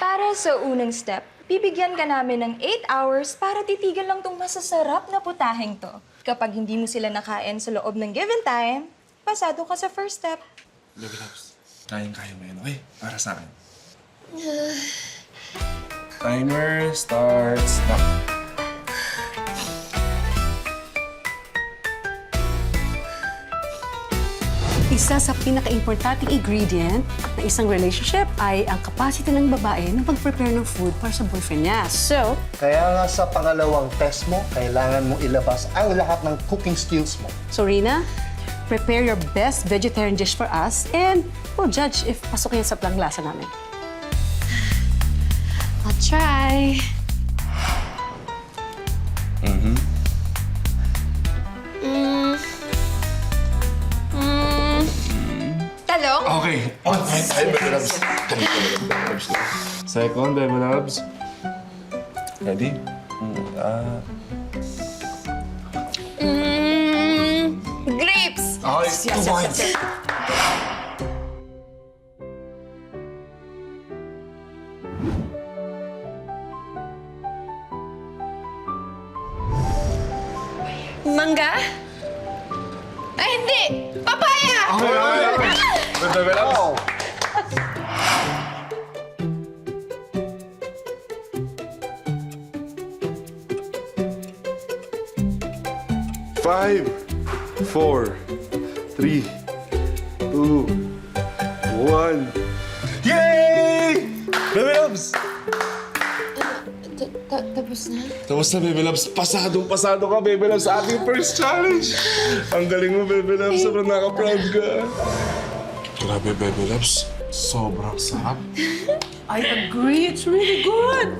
Para sa unang step, bibigyan ka namin ng 8 hours para titigan lang tong masasarap na putaheng to. Kapag hindi mo sila nakain sa loob ng given time, pasado ka sa first step. Baby loves, kayang-kaya mo yan, okay? Para sa akin. Timer starts now. Isa sa pinaka-importanting ingredient ng isang relationship ay ang capacity ng babae na mag-prepare ng food para sa boyfriend niya. So, Kaya nga sa pangalawang test mo, kailangan mong ilabas ang lahat ng cooking skills mo. Rina, prepare your best vegetarian dish for us and we'll judge if pasok yan sa planglasa namin. I'll try. Talong? Okay. Ay, baby loves. Second, baby loves. Ready? Grapes! Okay, 2 points. Mangga? Ay, hindi! Papaya! Okay. Baby loves. Five, 4, 3, 2, 1. Yay! Baby loves! Tapos na? Tapos na, Baby Loves. Pasado ka, Baby Loves, sa ating first challenge. Ang galing mo, Baby Loves. Sobrang naka-proud ka. Grabe, Baby Loves. Sobrang sarap. I agree, it's really good!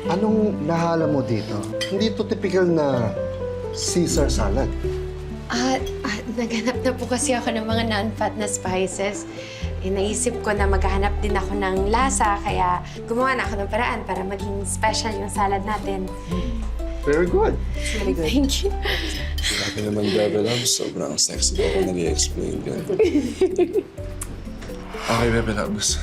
Anong nahala mo dito? Hindi to typical na Caesar salad. Naghanap na po kasi ako ng mga non-fat na spices. Naisip ko na maghahanap din ako ng lasa, kaya gumawa na ako ng paraan para maging special yung salad natin. Very good. Very good. Thank you. Grabe naman, Baby Loves. Sobrang sexy ko kung nag-i-explain yan. Okay, Baby Loves.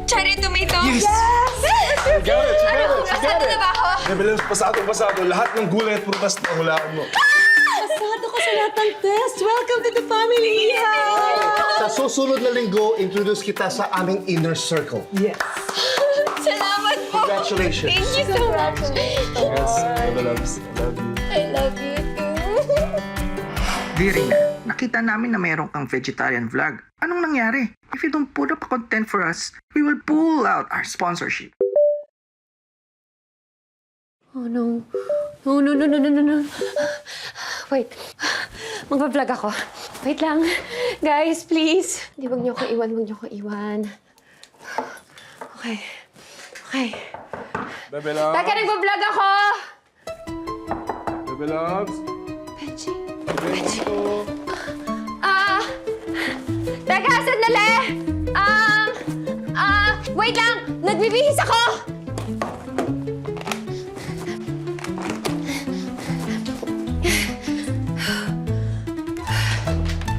Cherry tomato? Yes! You got it! You got it! You got Pasado na it! ba ako? Baby Loves, pasado. Lahat ng gulay at prutas na hulaan mo. Pasado ka sa lahat ng test! Welcome to the family, Iha! Sa susunod na linggo, introduce kita sa aming inner circle. Yes. Salamat po! Congratulations. Thank you so much! Yes, Baby Loves. I love you. I love you too! Virina, nakita namin na mayroon kang vegetarian vlog. Anong nangyari? If you don't put up a content for us, we will pull out our sponsorship. Oh, no. No. Wait. Magpa-vlog ako. Wait lang. Guys, please. Di, wag niyo ko iwan. Okay. Baby Loves. Teka, nagpa-vlog ako! Baby Loves. Benji. Dito. Teka, sandali! Wait lang! Nagbibihis ako!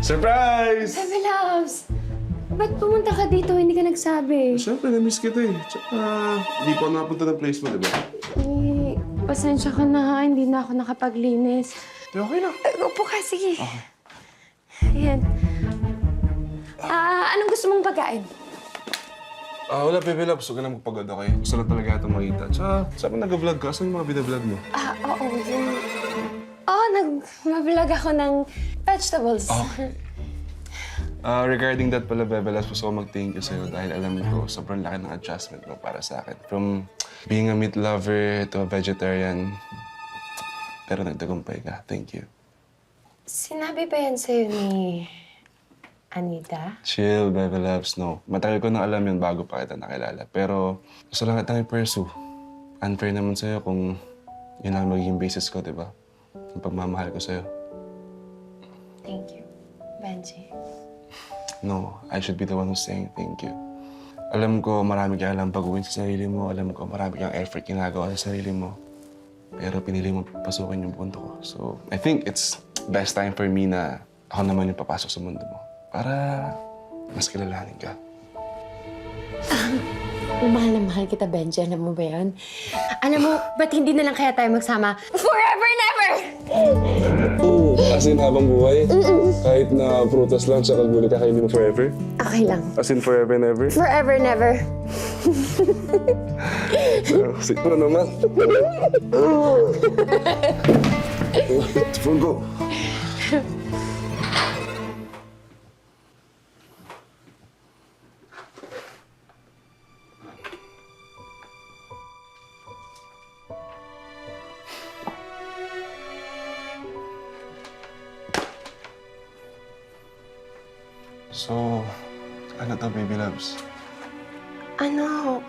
Surprise! Baby loves! Ba't pumunta ka dito? Hindi ka nagsabi. Siyempre, na-miss kita eh. Tsaka, hindi pa napunta ng place mo, di ba? Eh, pasensya ka na ha. Hindi na ako nakapaglinis. Di okay lang. Upo ka, sige. Ayan. Anong gusto mong pagkain? Wala, Baby Loves. Huwag ka na magpagod, okay? Gusto lang talaga itong makita. Tsaka, saan mo nag-vlog ka? Saan yung mga binablog mo? Oo, yun. Nag-vlog ako ng vegetables. Okay. Regarding that pala, Baby Loves, gusto ko mag-thank you sa'yo dahil alam ko sobrang laki ng adjustment mo para sa akin. From being a meat lover to a vegetarian, pero nagtagumpay ka. Thank you. Sinabi ba yan sa'yo ni Anita? Chill, Baby Loves. No. Matagal ko na alam yun bago pa kita nakilala. Pero gusto lang kitang i-pursue. Unfair naman sa'yo kung yun lang magiging basis ko, di ba? Yung pagmamahal ko sa'yo. Thank you, Benji. No, I should be the one who's saying thank you. Alam ko marami ka lang pag-uwin sa sarili mo. Alam ko marami kang effort ginagawa sa sarili mo. Pero pinili mo pasukin yung punto ko. So, I think it's best time for me na ako naman yung papasok sa mundo mo. Para mas kilalanin ka. Mahal na mahal kita, Benji. Alam mo ba yan? Alam mo, ba't hindi na lang kaya tayo magsama forever, never! Oo, as in habang buhay. Kahit na prutas lang tsaka gulay kakainin mo forever. Okay lang. As in forever and ever. Forever, never. Siguro naman. Phone ko. So, ano to, baby loves? Ano?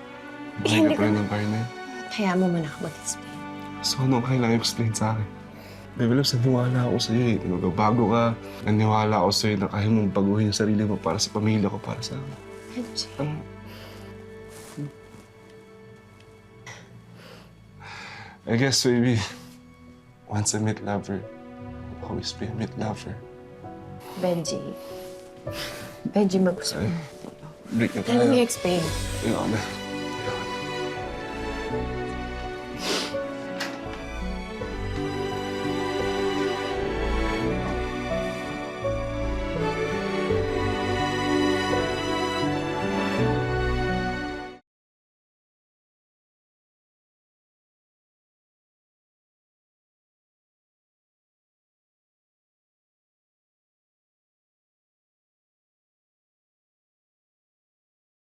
Buhay ka pa rin ng partner? Kaya mo muna ako mag-explain. So, ano kailangan explain sa akin? Baby loves, naniwala ako sa'yo eh. Nagbabago ka. Naniwala ako sa'yo na kaya mong baguhin yung sarili mo para sa pamilya ko, para sa akin. Benji. I guess, baby, once I meet lover, always be a meet lover. Benji. Benji, mag-usap Ay, na. break na Let me tayo. explain. Ayoko na.